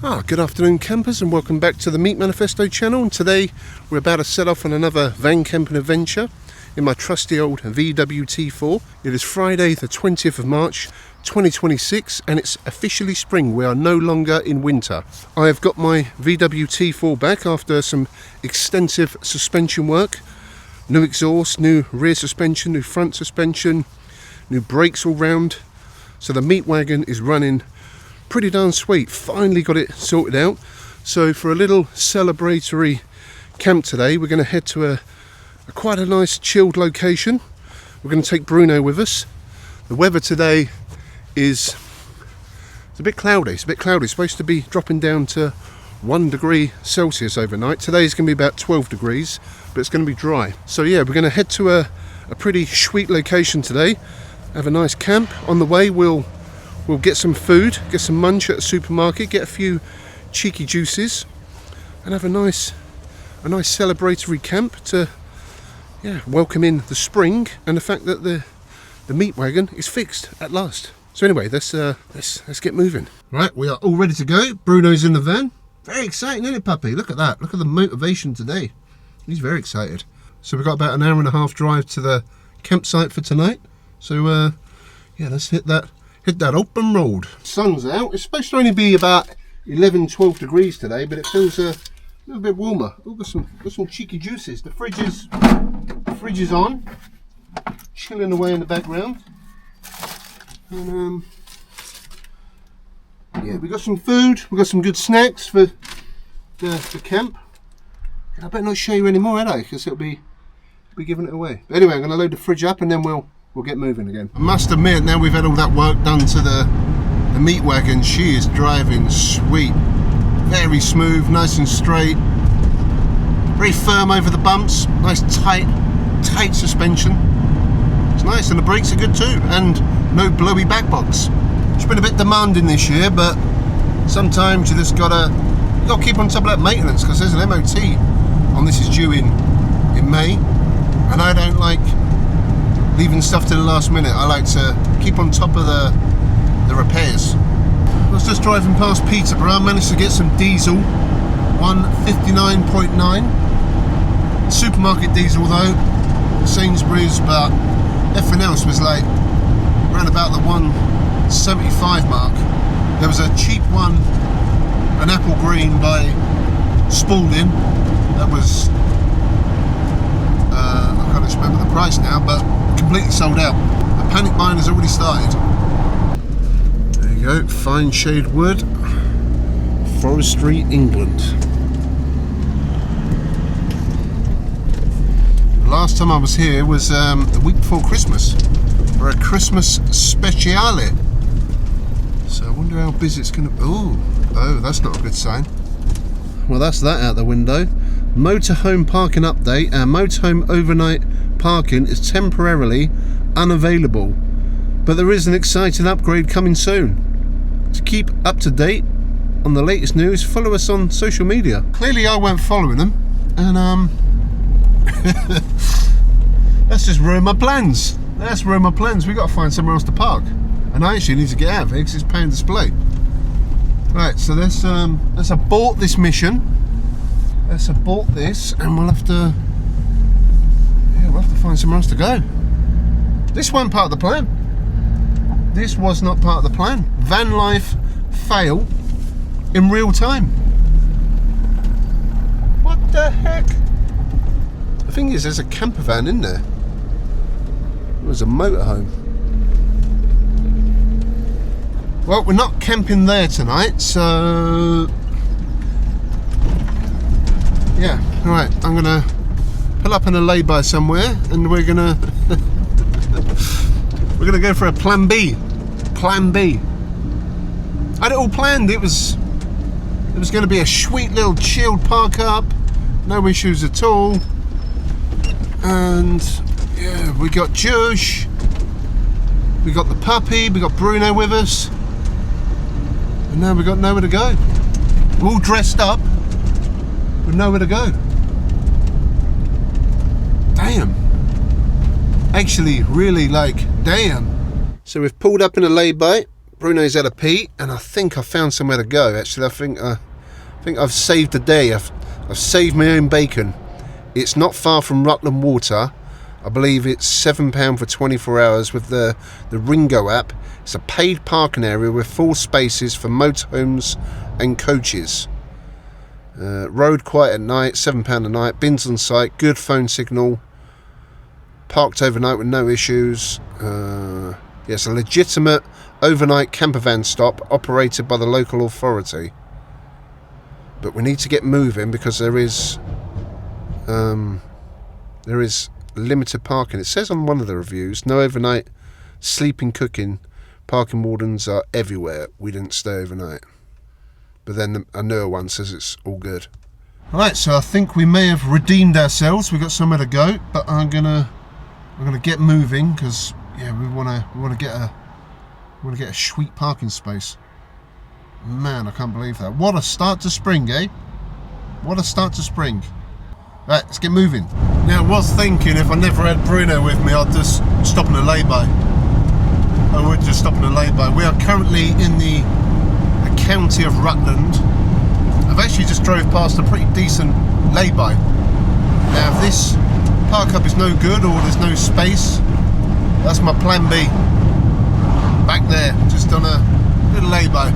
Good afternoon campers, and welcome back to the Meet Manifesto channel. And today we're about to set off on another van camping adventure in my trusty old VW T4. It is Friday the 20th of March 2026 and it's officially spring. We are no longer in winter. I have got my VW T4 back after some extensive suspension work. New exhaust, new rear suspension, new front suspension, new brakes all round. So the Meat Wagon is running pretty darn sweet. Finally got it sorted out. So for a little celebratory camp today, we're going to head to a quite a nice chilled location. We're going to take Bruno with us. The weather today is a bit cloudy. It's supposed to be dropping down to 1 degree Celsius overnight. Today's going to be about 12 degrees, but it's going to be dry. So yeah, we're going to head to a pretty sweet location today. Have a nice camp. On the way we'll get some food, get some munch at the supermarket, get a few cheeky juices, and have a nice celebratory camp to welcome in the spring and the fact that the Meat Wagon is fixed at last. So anyway, let's get moving. Right, we are all ready to go. Bruno's in the van. Very exciting, isn't it, puppy? Look at that. Look at the motivation today. He's very excited. So we've got about an hour and a half drive to the campsite for tonight. So let's hit that open road. Sun's out. It's supposed to only be about 11-12 degrees today, but it feels a little bit warmer. Oh, got some cheeky juices. The fridge is on, chilling away in the background. And we got some food. We got some good snacks for the camp. I better not show you any more, had I? Because it'll be giving it away. But anyway, I'm going to load the fridge up and then we'll get moving again. I must admit, now we've had all that work done to the Meat Wagon, she is driving sweet. Very smooth, nice and straight. Very firm over the bumps. Nice tight suspension. It's nice, and the brakes are good too. And no blowy back box. It's been a bit demanding this year, but sometimes you just gotta keep on top of that maintenance, because there's an MOT on this is due in May, and I don't like leaving stuff to the last minute. I like to keep on top of the repairs. I was just driving past Peterborough. I managed to get some diesel, 159.9. Supermarket diesel though, Sainsbury's, but everything else was like around about the 175 mark. There was a cheap one, an apple green by Spalding, that was I can't remember the price now, but completely sold out. The panic buying has already started. There you go, Fineshade Woods, Forestry, England. Last time I was here was the week before Christmas for a Christmas speciale. So I wonder how busy it's going to be. Oh, that's not a good sign. Well, that's that out the window. Motorhome parking update. Our motorhome overnight parking is temporarily unavailable, but there is an exciting upgrade coming soon. To keep up to date on the latest news, follow us on social media. Clearly I weren't following them, and that's just ruined my plans. We got to find somewhere else to park, and I actually need to get out of here because it's paying display. Right, so let's abort this mission. Let's abort this, and we'll have to find somewhere else to go. This wasn't part of the plan. This was not part of the plan. Van life fail in real time. What the heck? The thing is, there's a camper van in there. It was a motorhome. Well, we're not camping there tonight, so yeah. All right, I'm gonna pull up in a lay-by somewhere, and we're gonna go for a plan B. Plan B. I had it all planned. It was going to be a sweet little chilled park up, no issues at all. And yeah, we got Joosh, we got the puppy, we got Bruno with us, and now we got nowhere to go. We're all dressed up, with nowhere to go. Damn. Actually, really, like, damn. So we've pulled up in a lay-by, Bruno's had a pee, and I think I found somewhere to go. Actually, I think I've saved the day. I've saved my own bacon. It's not far from Rutland Water. I believe it's £7 for 24 hours with the Ringo app. It's a paid parking area with 4 spaces for motorhomes and coaches. Road quiet at night, £7 a night. Bins on site, good phone signal. Parked overnight with no issues. It's a legitimate overnight campervan stop operated by the local authority. But we need to get moving because there is limited parking. It says on one of the reviews, no overnight sleeping, cooking. Parking wardens are everywhere. We didn't stay overnight. But then a newer one says it's all good. Alright, so I think we may have redeemed ourselves. We've got somewhere to go, but I'm gonna get moving because we wanna get a sweet parking space. Man, I can't believe that. What a start to spring, eh? What a start to spring. Right, let's get moving. Now, I was thinking if I never had Bruno with me, I'd just stop in a lay-by. I would just stop in a lay-by. We are currently in the county of Rutland. I've actually just drove past a pretty decent lay-by. Now, if this park-up is no good or there's no space, that's my plan B. Back there, just on a little lay-by.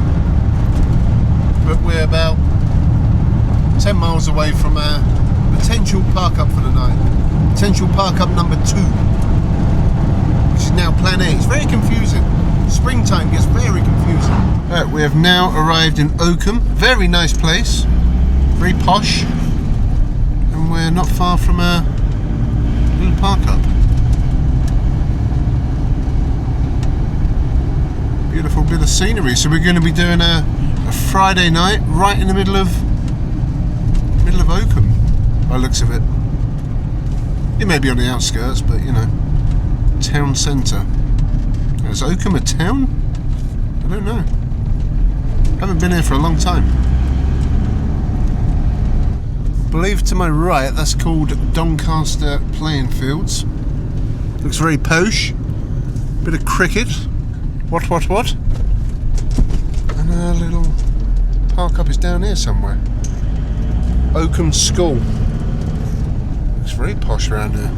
But we're about 10 miles away from our potential park-up for the night. Potential park-up number 2, which is now plan A. It's very confusing. Springtime gets very confusing. Right, we have now arrived in Oakham. Very nice place. Very posh. And we're not far from a little park-up. Beautiful bit of scenery. So we're going to be doing a Friday night right in the middle of Oakham, by the looks of it. It may be on the outskirts, but you know, town centre. Is Oakham a town? I don't know. Haven't been here for a long time. I believe to my right that's called Doncaster Playing Fields. Looks very posh. Bit of cricket. What? And a little park up is down here somewhere. Oakham School. Looks very posh around here.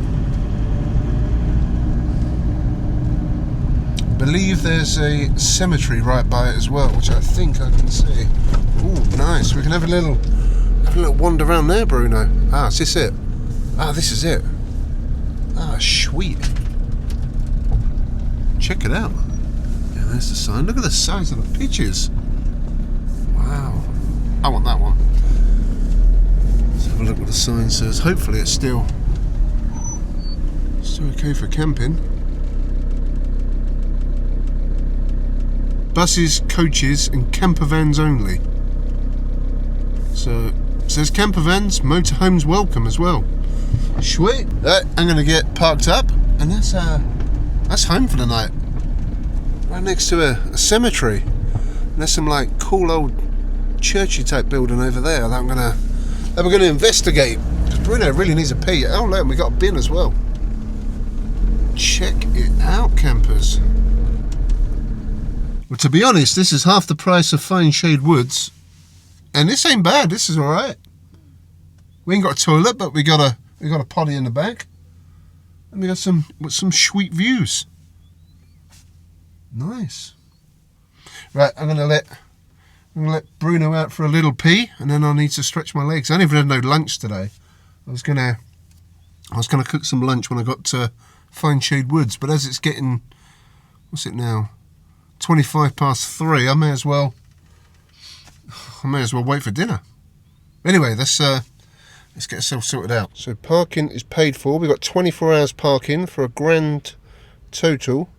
I believe there's a cemetery right by it as well, which I think I can see. Ooh, nice. We can have a little wander around there, Bruno. Ah, is this it? Ah, this is it. Ah, sweet. Check it out. Yeah, there's the sign. Look at the size of the pictures. Wow. I want that one. Let's have a look what the sign says. Hopefully it's still okay for camping. Buses, coaches and campervans only. So it says campervans, motorhomes welcome as well. Sweet. I'm going to get parked up, and that's home for the night. Right next to a cemetery. And there's some like cool old churchy type building over there that we're gonna investigate. Because Bruno really needs a pee. Oh look, we got a bin as well. Check it out, campers. Well, to be honest, this is half the price of Fineshade Woods, and this ain't bad. This is all right. We ain't got a toilet, but we got a potty in the back, and we got some sweet views. Nice. Right, I'm gonna let Bruno out for a little pee, and then I'll need to stretch my legs. I haven't even had no lunch today. I was gonna cook some lunch when I got to Fineshade Woods, but as it's getting, what's it now? 3:25. I may as well wait for dinner. Anyway, let's get ourselves sorted out. So parking is paid for. We've got 24 hours parking for a grand total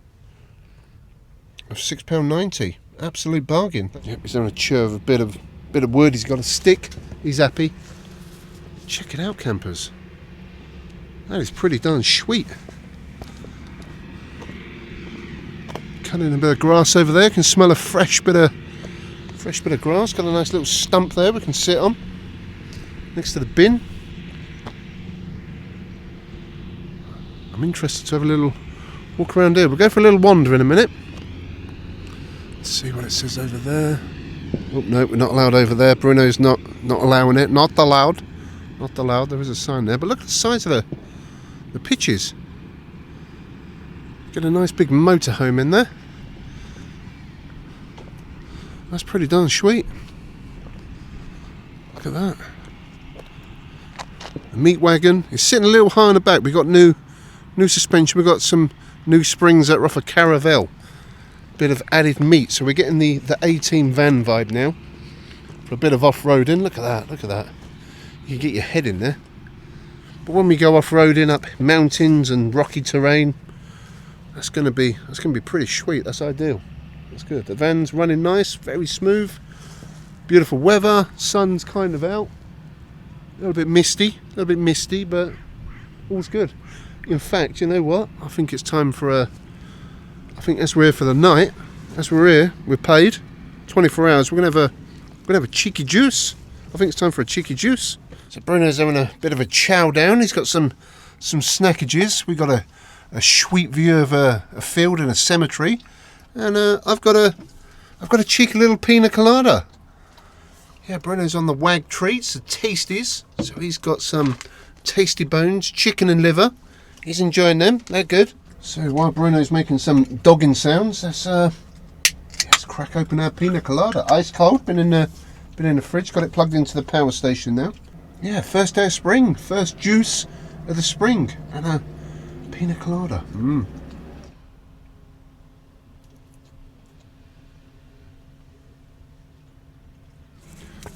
of £6.90. Absolute bargain. Yep, he's on a chew of a bit of wood. He's got a stick. He's happy. Check it out, campers. That is pretty darn sweet. Cutting a bit of grass over there. Can smell a fresh bit of grass. Got a nice little stump there we can sit on next to the bin. I'm interested to have a little walk around here. We'll go for a little wander in a minute. see what it says over there. Oh no, we're not allowed over there. Bruno's not allowing it. Not allowed. Not allowed. There is a sign there, but look at the size of the pitches. Get a nice big motorhome in there. That's pretty darn sweet. Look at that. The meat wagon is sitting a little high on the back. We got new suspension. We got some new springs that are off a Caravelle. Bit of added meat, so we're getting the A-Team van vibe now for a bit of off-roading. Look at that, look at that. You can get your head in there. But when we go off-roading up mountains and rocky terrain, that's gonna be pretty sweet. That's ideal. That's good. The van's running nice, very smooth, beautiful weather. Sun's kind of out. A little bit misty, but all's good. In fact, you know what? I think it's time for I think as we're here for the night, as we're here, we're paid 24 hours. We're gonna have a cheeky juice. I think it's time for a cheeky juice. So Bruno's having a bit of a chow down. He's got some snackages. We got a sweet view of a field and a cemetery, and I've got a cheeky little pina colada. Yeah, Bruno's on the wag treats, the tasties. So he's got some tasty bones, chicken and liver. He's enjoying them. They're good. So while Bruno's making some dogging sounds, let's crack open our pina colada. Ice cold, been in the fridge, got it plugged into the power station now. Yeah, first day of spring, first juice of the spring, and a pina colada.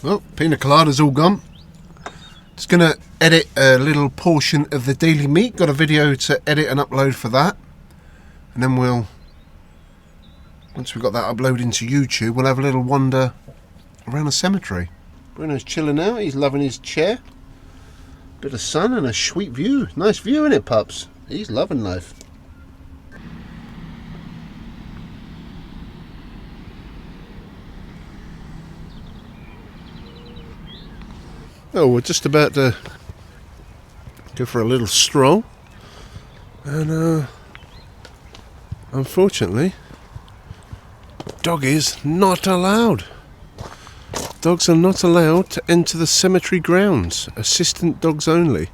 Well, pina colada's all gone. Just gonna edit a little portion of the daily meat. Got a video to edit and upload for that, and then once we've got that uploaded to YouTube, we'll have a little wander around the cemetery. Bruno's chilling out. He's loving his chair. Bit of sun and a sweet view. Nice view, isn't it, pups? He's loving life. Oh, we're just about to go for a little stroll, and unfortunately, dog is not allowed. Dogs are not allowed to enter the cemetery grounds. Assistant dogs only.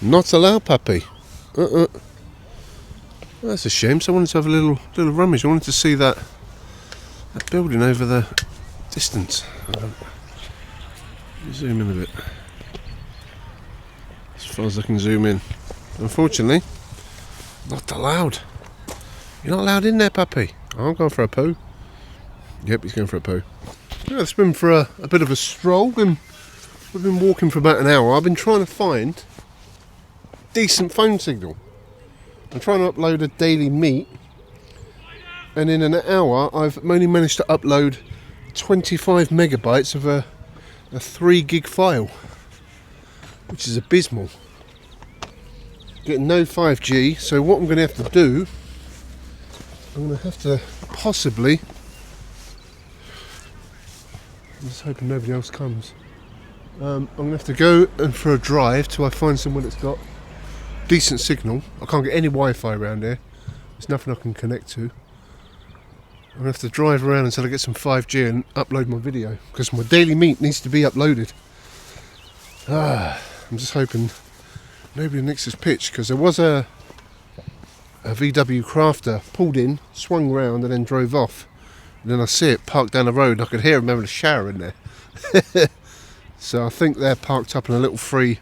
Not allowed, puppy. That's a shame. So I wanted to have a little rummage. I wanted to see that building over the distance. Zoom in a bit. As far as I can zoom in. Unfortunately, not allowed. You're not allowed in there, puppy. I'm going for a poo. Yep, he's going for a poo. Yeah, it's been for a bit of a stroll. We've been walking for about an hour. I've been trying to find decent phone signal. I'm trying to upload a daily meet, and in an hour I've only managed to upload 25 megabytes of a 3 gig file, which is abysmal. Getting no 5G, so what I'm going to have to do, I'm going to have to possibly, I'm just hoping nobody else comes, I'm going to have to go and for a drive till I find somewhere that's got decent signal. I can't get any Wi-Fi around here. There's nothing I can connect to. I'm going to have to drive around until I get some 5G and upload my video, because my daily meet needs to be uploaded. I'm just hoping nobody nicks his pitch, because there was a VW crafter pulled in, swung round and then drove off. And then I see it parked down the road and I could hear him having a shower in there. So I think they're parked up in a little free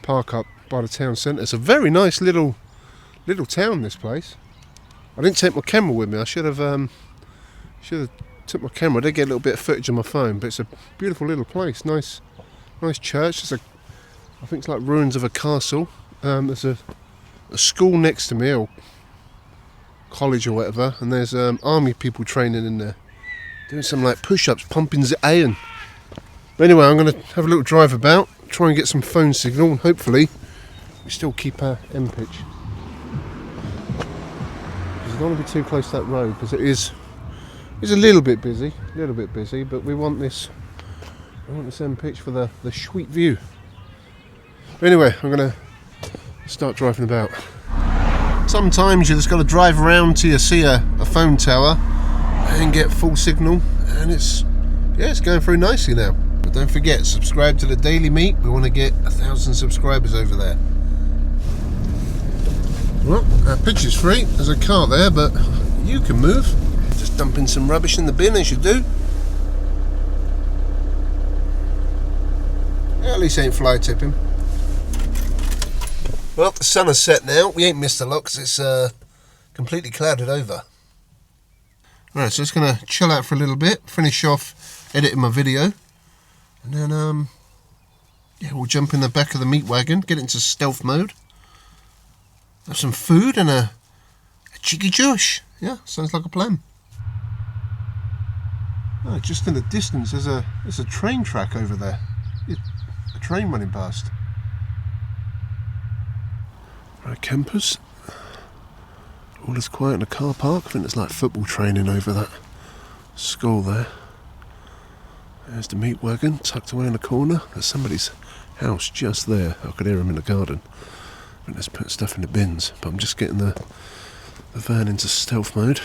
park up by the town centre. It's a very nice little town, this place. I didn't take my camera with me. I should have took my camera. I did get a little bit of footage on my phone, but it's a beautiful little place. Nice church. I think it's like ruins of a castle. There's a school next to me, or college or whatever, and there's army people training in there, doing some like push-ups, pumping the iron. But anyway, I'm going to have a little drive about, try and get some phone signal, and hopefully we still keep our M pitch. I don't want to be too close to that road, because it's a little bit busy, but we want this M pitch for the sweet view. But anyway, I'm going to start driving about. Sometimes you just got to drive around till you see a phone tower, and get full signal, and it's going through nicely now. But don't forget, subscribe to the Daily Meat. We want to get 1,000 subscribers over there. Well, our pitch is free. There's a car there, but you can move. Just dumping some rubbish in the bin as you do. Yeah, at least ain't fly tipping. Well, the sun has set now. We ain't missed a lot because it's completely clouded over. Right, so just going to chill out for a little bit, finish off editing my video, and then we'll jump in the back of the meat wagon, get into stealth mode, have some food and a cheeky Joosh. Yeah, sounds like a plan. Oh, just in the distance there's a train track over there. A train running past. Right, campers. All is quiet in the car park. I think there's like football training over that school there. There's the meat wagon tucked away in the corner. There's somebody's house just there. I could hear them in the garden. I think they're putting stuff in the bins. But I'm just getting the van into stealth mode.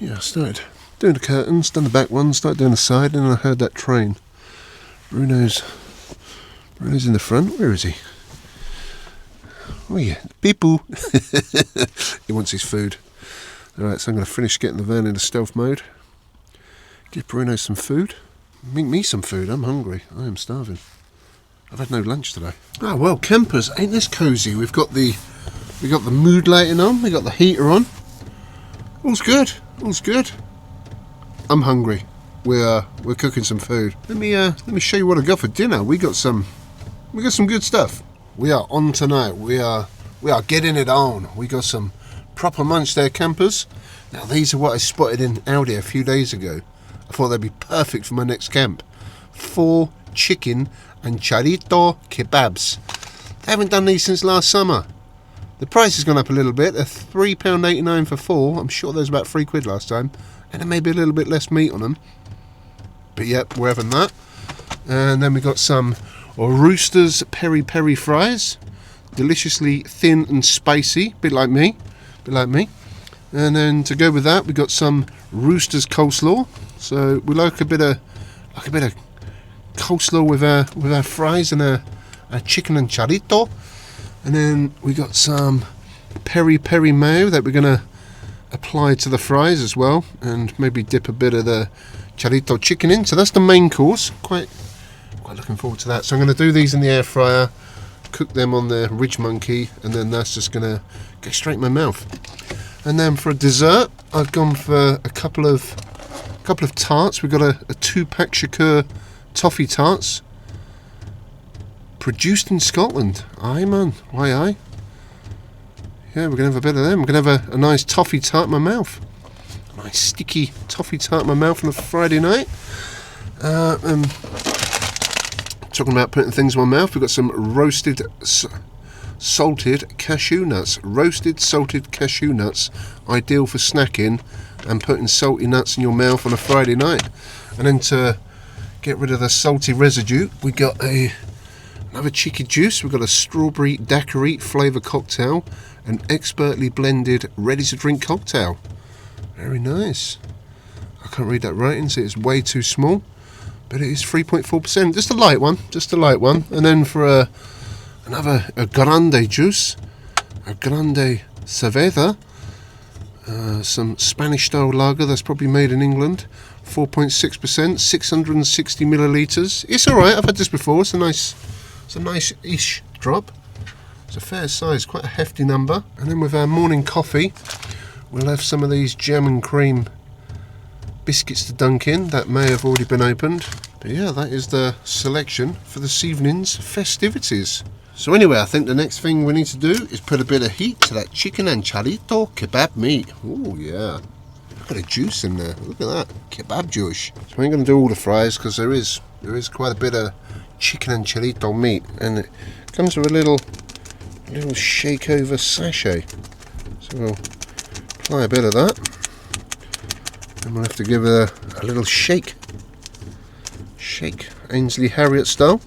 Yeah, I started doing the curtains, done the back one, started doing the side, and then I heard that train. Bruno's in the front. Where is he? Oh yeah, Beepoo. He wants his food. Alright, so I'm going to finish getting the van into stealth mode. Give Bruno some food. Make me some food. I'm hungry. I am starving. I've had no lunch today. Oh well, campers, ain't this cosy? We got the mood lighting on. We got the heater on. All's good. All's good. I'm hungry. We're cooking some food. Let me show you what I got for dinner. We got some good stuff. We are on tonight. We are getting it on. We got some proper munch there, campers. Now these are what I spotted in Aldi a few days ago. I thought they'd be perfect for my next camp. 4 chicken and chorizo kebabs. They haven't done these since last summer. The price has gone up a little bit. They're £3.89 for 4. I'm sure there was about £3 last time. And there may be a little bit less meat on them. But yep, we're having that. And then we got some Roosters Peri Peri fries. Deliciously thin and spicy. Bit like me. And then to go with that, we got some Roosters coleslaw. So we like a bit of coleslaw with our fries and our chicken and chorizo. And then we got some Peri Peri mayo that we're going to apply to the fries as well, and maybe dip a bit of the chorizo chicken in. So that's the main course. Quite looking forward to that. So I'm going to do these in the air fryer, cook them on the Ridge Monkey, and then that's just going to go straight in my mouth. And then for a dessert, I've gone for a couple of tarts. We've got a 2-pack Shakur toffee tarts. Produced in Scotland. Aye man, why aye? Yeah, we're going to have a bit of them. We're going to have a nice toffee tart in my mouth. A nice sticky toffee tart in my mouth on a Friday night. Talking about putting things in my mouth, we've got some roasted salted cashew nuts. Roasted salted cashew nuts, ideal for snacking and putting salty nuts in your mouth on a Friday night. And then to get rid of the salty residue, we got another cheeky Joosh. We've got a strawberry daiquiri flavour cocktail, an expertly blended ready-to-drink cocktail. Very nice. I can't read that writing, so it's way too small, but it is 3.4%. Just a light one. And then for another grande juice, a grande cerveza, some Spanish-style lager that's probably made in England, 4.6%, 660 millilitres. It's all right. I've had this before. It's a nice-ish drop. It's a fair size, quite a hefty number. And then with our morning coffee, we'll have some of these jam and cream biscuits to dunk in. That may have already been opened. But yeah, that is the selection for this evening's festivities. So anyway, I think the next thing we need to do is put a bit of heat to that chicken and chorizo kebab meat. Oh yeah. Look at the juice in there. Look at that. Kebab Joosh. So I ain't going to do all the fries because there is quite a bit of chicken and chorizo meat, and it comes with a little shake over sachet. So we'll apply a bit of that, and we'll have to give it a little shake, Ainsley Harriott style.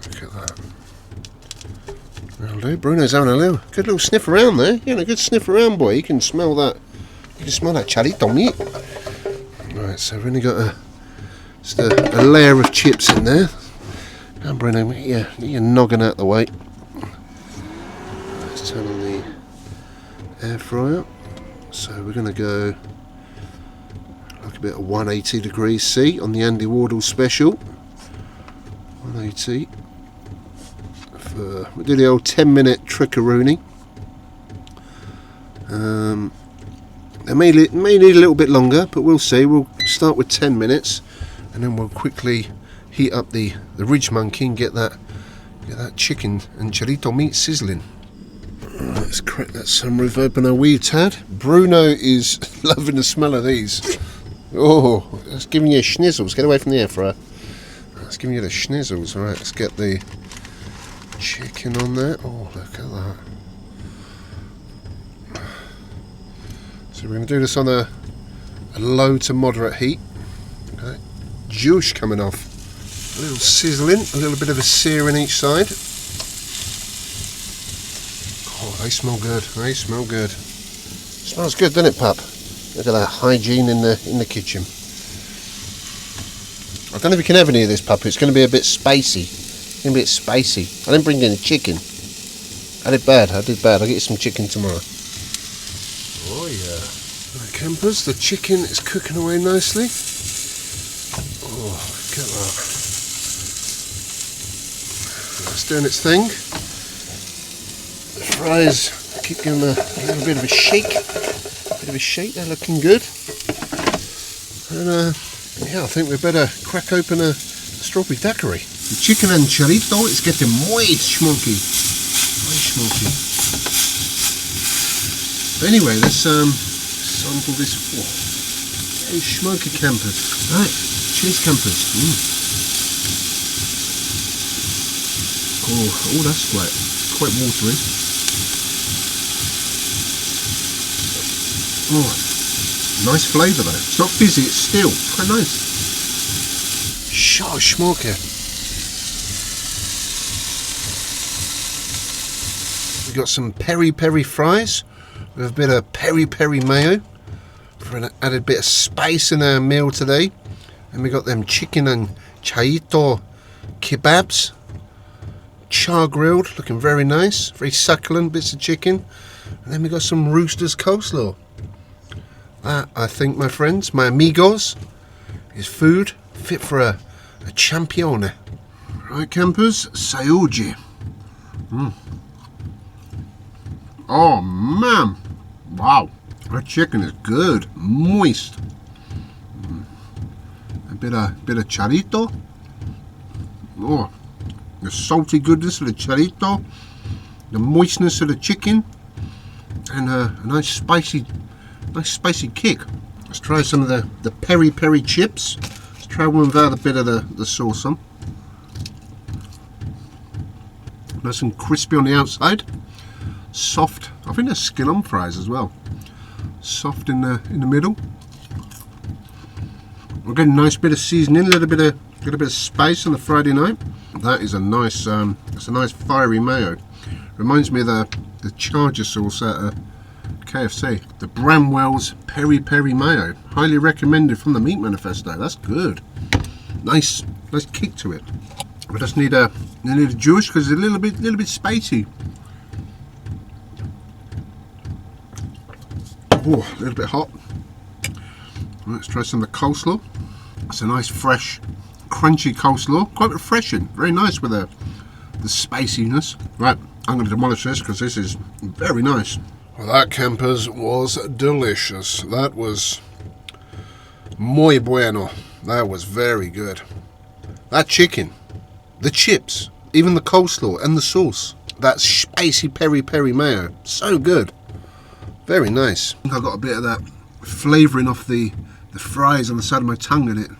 Look at that. A Hello, Bruno's having a good little sniff around there. Yeah, a good sniff around, boy. You can smell that. You can smell that chorizo meat. Right, so we've only got just a layer of chips in there. And Bruno, yeah, you're noggin out the way. Let's turn on the air fryer. So we're going to go like a bit of 180 degrees C on the Andy Wardle special. 180. We'll do the old 10-minute trickaroonie. It may need a little bit longer, but we'll see. We'll start with 10 minutes, and then we'll quickly heat up the ridge monkey and get that chicken and chorizo meat sizzling. Let's crack that sunroof open a wee tad. Bruno is loving the smell of these. Oh, that's giving you schnizzles. Get away from the air fryer. That's giving you the schnizzles. All right, let's get the chicken on there. Oh, look at that. So we're going to do this on a low to moderate heat. Okay. Joosh coming off. A little sizzling, a little bit of a sear in each side. Oh, they smell good. They smell good. Smells good, doesn't it, pup? Look at that hygiene in the kitchen. I don't know if you can have any of this, pup. It's going to be a bit spacey. It's going to be a bit spacey. I didn't bring any chicken. I did bad. I'll get you some chicken tomorrow. Oh yeah. Right, campers, the chicken is cooking away nicely. Oh, look at that. It's doing its thing. The fries keep giving a little bit of a shake. They're looking good. And yeah, I think we better crack open a strawberry daiquiri. The chicken and chorizo is getting moist smoky. But anyway, let's sample this. Oh, very smoky campers. Right, cheers campers. Oh, that's quite watery. Oh, nice flavour though. It's not fizzy, it's still quite nice. So smoky. We've got some Peri Peri fries with a bit of Peri Peri mayo for an added bit of spice in our meal today. And we got them chicken and chorizo kebabs, char grilled, looking very nice, very succulent bits of chicken. And then we got some Rooster's coleslaw. That, I think, my friends, my amigos, is food fit for a champione. Right, campers, Sayuji. Oh man, wow, that chicken is good, moist. A bit of chorizo. Oh, the salty goodness of the chorizo, the moistness of the chicken, and a nice spicy kick. Let's try some of the Peri Peri chips. Let's try one without a bit of the sauce on. Nice and crispy on the outside. Soft. I think there's skin on fries as well. Soft in the middle. We're getting a nice bit of seasoning, get a bit of spice on the Friday night. That is a nice, it's a nice fiery mayo. Reminds me of the Charger sauce at KFC. The Bramwell's Peri Peri mayo. Highly recommended from the Meat Manifesto. That's good. Nice kick to it. We just need a Joosh because it's a little bit spicy. Oh, a little bit hot. Let's try some of the coleslaw. It's a nice, fresh, crunchy coleslaw. Quite refreshing. Very nice with the spiciness. Right, I'm going to demolish this because this is very nice. Well, that, campers, was delicious. That was muy bueno. That was very good. That chicken, the chips, even the coleslaw and the sauce. That spicy Peri Peri mayo. So good. Very nice. I think I got a bit of that flavouring off the fries on the side of my tongue in it.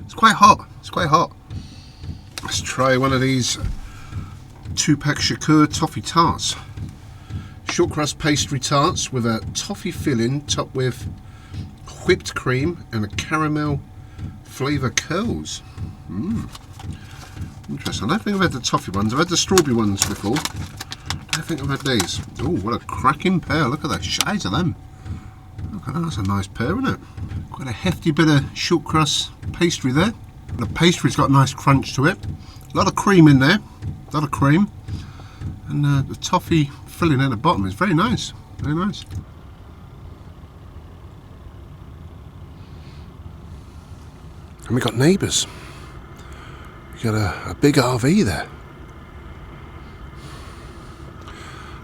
It's quite hot. It's quite hot. Let's try one of these 2-pack Shakur toffee tarts. Short crust pastry tarts with a toffee filling topped with whipped cream and a caramel flavour curls. Interesting. I don't think I've had the toffee ones. I've had the strawberry ones before. I I think I've had these. Oh, what a cracking pair. Look at the size of them. Look at that, that's a nice pair, isn't it? Quite a hefty bit of short crust pastry there. The pastry's got a nice crunch to it. A lot of cream in there. A lot of cream. And the toffee filling at the bottom is very nice. Very nice. And we got neighbours. We got a big RV there.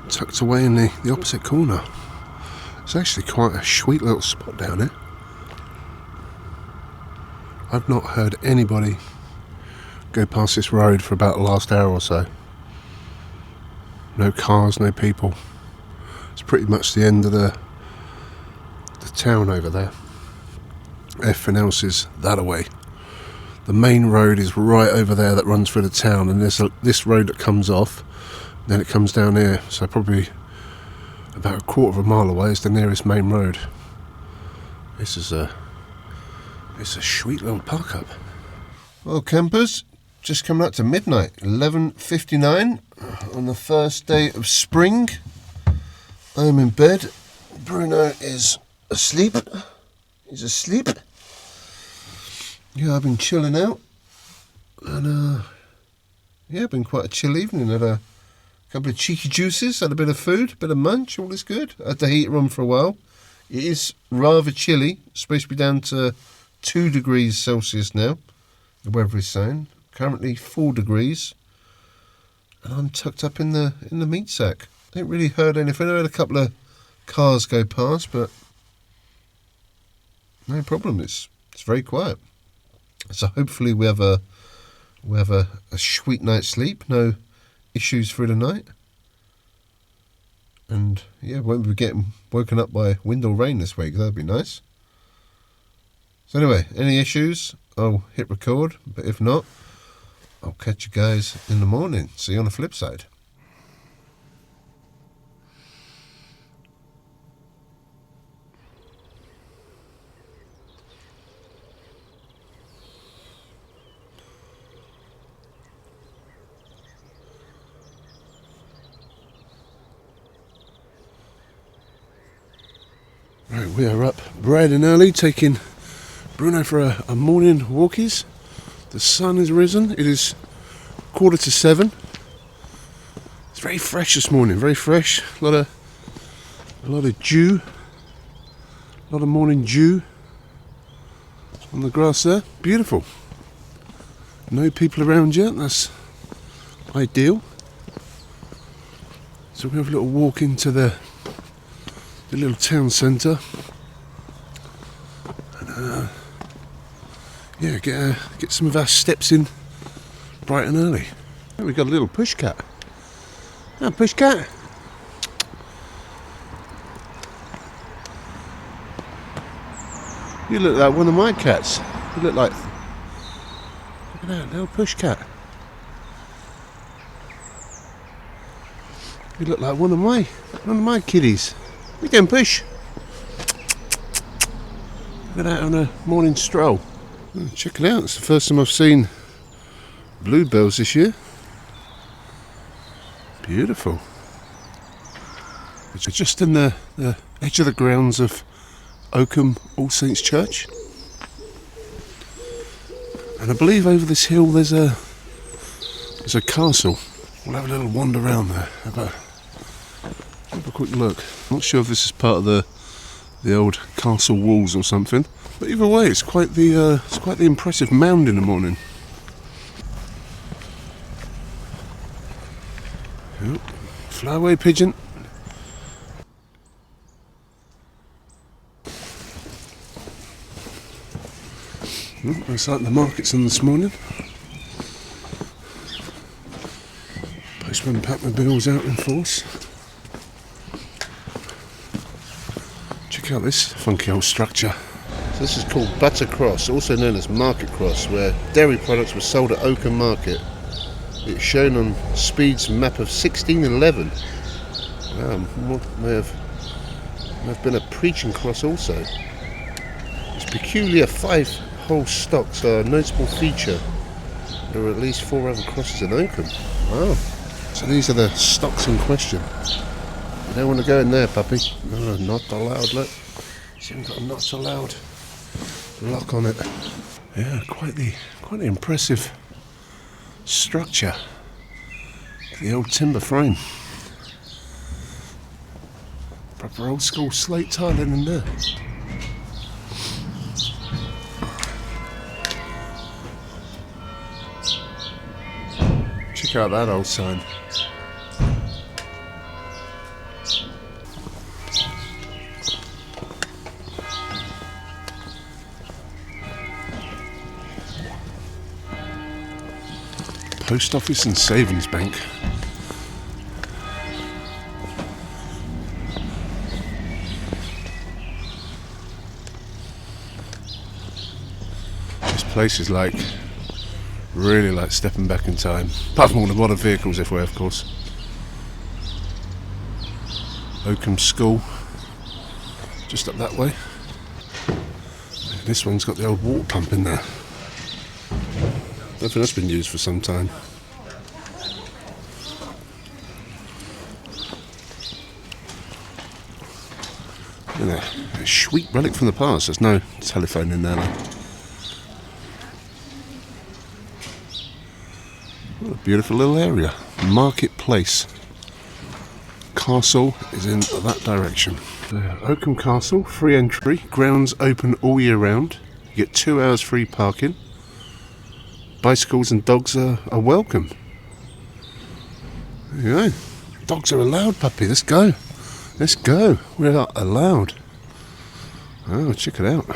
Tucked away in the opposite corner. It's actually quite a sweet little spot down here. I've not heard anybody go past this road for about the last hour or so. No cars, no people. It's pretty much the end of the town over there. Everything else is that away. The main road is right over there that runs through the town, and there's this road that comes off, then it comes down here, so probably about a quarter of a mile away is the nearest main road. It's a sweet little park up. Well, campers, just coming up to midnight, 11:59 on the first day of spring. I'm in bed. Bruno is asleep. He's asleep. Yeah, I've been chilling out, and yeah, been quite a chill evening. Had a couple of cheeky juices, had a bit of food, a bit of munch, all is good. Had the heater on for a while. It is rather chilly. It's supposed to be down to 2 degrees Celsius now, the weather is saying. Currently 4 degrees, and I'm tucked up in the meat sack. I ain't really heard anything. I heard a couple of cars go past, but no problem. It's very quiet. So hopefully we have a sweet night's sleep. No issues through the night. And yeah, won't be getting woken up by wind or rain this week. That'd be nice. So anyway, any issues, I'll hit record. But if not, I'll catch you guys in the morning. See you on the flip side. Right, we are up bright and early, taking Bruno for a morning walkies. The sun has risen. It is 6:45. It's very fresh this morning, very fresh. A lot of dew, a lot of morning dew on the grass there. Beautiful. No people around yet. That's ideal. So we have a little walk into the little town centre, and yeah, get some of our steps in bright and early. We've got a little push cat. Ah, push cat. You look like one of my cats. You look like, look at that little push cat. You look like one of my kiddies. We can push. Look at that on a morning stroll. Oh, check it out, it's the first time I've seen bluebells this year. Beautiful. It's just in the edge of the grounds of Oakham All Saints Church. And I believe over this hill there's a castle. We'll have a little wander around there. Have a quick look. Not sure if this is part of the old castle walls or something, but either way, it's quite the impressive mound in the morning. Yep. Fly away, pigeon. Looks like the market's on this morning. Postman Pat-mobile's out in force. Check out this funky old structure. So this is called Butter Cross, also known as Market Cross, where dairy products were sold at Oakham Market. It's shown on Speed's map of 1611. Wow, may have been a preaching cross also. Its peculiar 5-hole stocks are a notable feature. There are at least 4 other crosses in Oakham. Wow. So these are the stocks in question. You don't want to go in there, puppy. No, not allowed. Look, it's even got a not allowed lock on it. Yeah, quite the impressive structure. The old timber frame. Proper old school slate tiling in there. Check out that old sign. Post office and savings bank. This place is like really like stepping back in time, apart from all the modern vehicles everywhere, of course. Oakham School, just up that way. This one's got the old water pump in there. I don't think that's been used for some time. Look at that, a sweet relic from the past. There's no telephone in there though. What a beautiful little area. Marketplace. Castle is in that direction. Oakham Castle, free entry, grounds open all year round. You get 2 hours free parking. Bicycles and dogs are welcome. There you go. Dogs are allowed, puppy. Let's go. Let's go. We're allowed. Oh, check it out.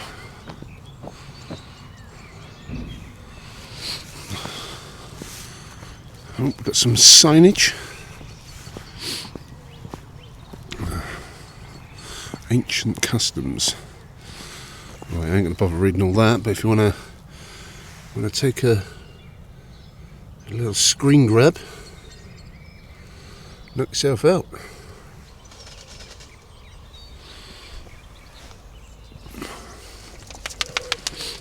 Oh, we've got some signage. Ancient customs. Well, I ain't going to bother reading all that, but if you want to take a little screen grab, knock yourself out.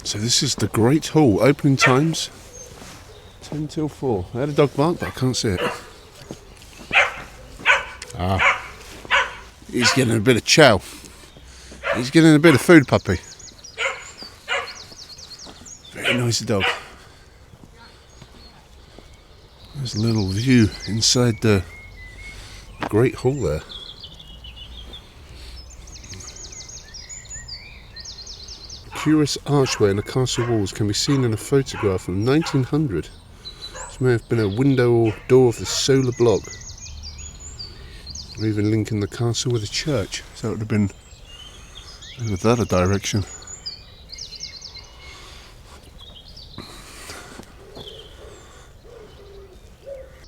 So this is the Great Hall. Opening times 10 till 4. I had a dog bark, but I can't see it. Ah, he's getting a bit of chow. He's getting a bit of food, puppy. Very noisy dog. There's a little view inside the Great Hall there. Curious archway in the castle walls can be seen in a photograph from 1900. This may have been a window or door of the solar block, or even linking the castle with a church. So it would have been over that direction.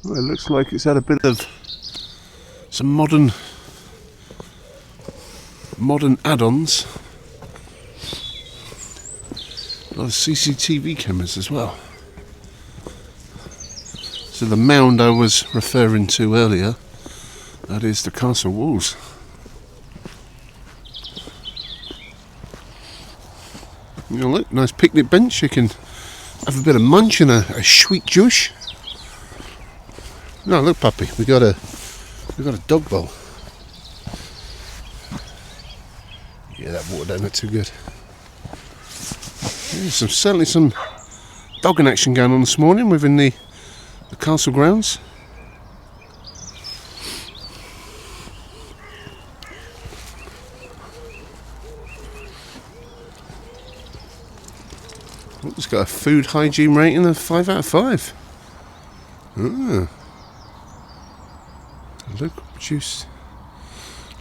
Well, it looks like it's had a bit of some modern add-ons. A lot of CCTV cameras as well. So the mound I was referring to earlier, that is the castle walls. You know, look, nice picnic bench. You can have a bit of munch and a sweet Joosh. No, look, puppy, we got a dog bowl. Yeah, that water don't look too good. Yeah, certainly some dogging action going on this morning within the castle grounds. Oh, it's got a food hygiene rating of 5 out of 5. Ah.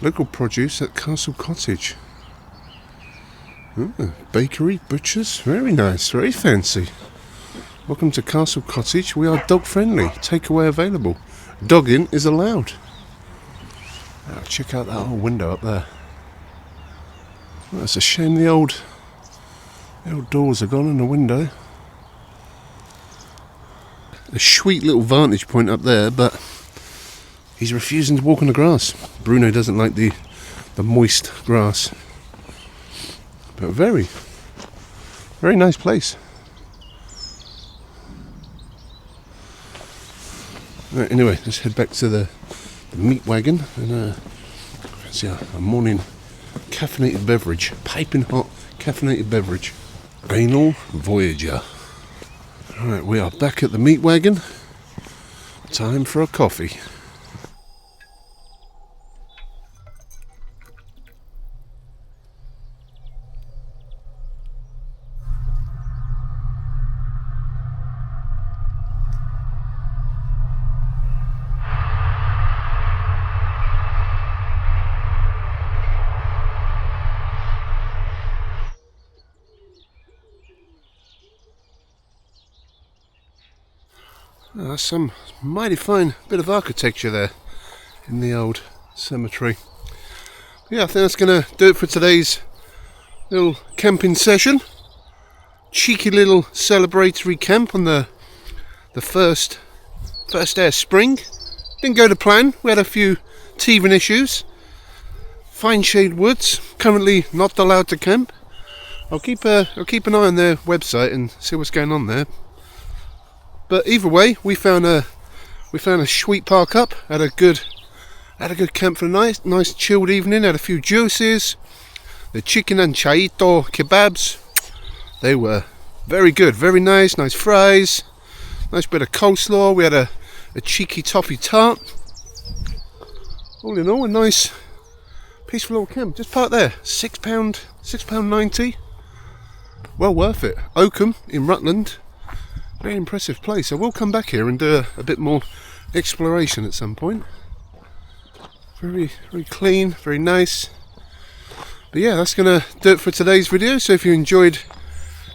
Local produce at Castle Cottage. Bakery, butchers, very nice, very fancy. Welcome to Castle Cottage. We are dog friendly. Takeaway available. Dogging is allowed. Oh, check out that whole window up there. Well, it's a shame the old doors are gone in the window. A sweet little vantage point up there, but he's refusing to walk on the grass. Bruno doesn't like the moist grass. But very, very nice place. Right, anyway, let's head back to the meat wagon and see a morning caffeinated beverage, piping hot caffeinated beverage. Anal Voyager. Alright, we are back at the meat wagon. Time for a coffee. Some mighty fine bit of architecture there in the old cemetery. Yeah, I think that's going to do it for today's little camping session. Cheeky little celebratory camp on the first day of spring. Didn't go to plan. We had a few teething issues. Fineshade Woods, currently not allowed to camp. I'll keep an eye on their website and see what's going on there. But either way, we found a sweet park up. Had a good camp for the nice chilled evening. Had a few juices. The chicken and chorizo kebabs. They were very good, very nice fries. Nice bit of coleslaw. We had a cheeky toffee tart. All in all, a nice peaceful little camp. Just parked there. £6.90. Well worth it. Oakham in Rutland. Very impressive place. I will come back here and do a bit more exploration at some point. Very clean, very nice. But yeah, that's going to do it for today's video. So if you enjoyed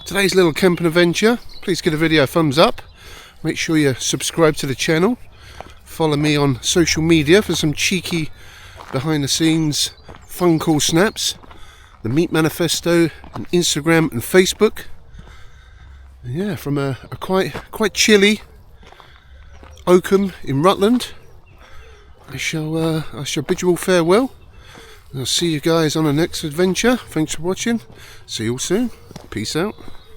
today's little camping adventure, please give the video a thumbs up. Make sure you subscribe to the channel. Follow me on social media for some cheeky behind the scenes phone call snaps. The Meat Manifesto on Instagram and Facebook. Yeah, from a quite chilly Oakham in Rutland, I shall bid you all farewell. I'll see you guys on the next adventure. Thanks for watching. See you all soon. Peace out.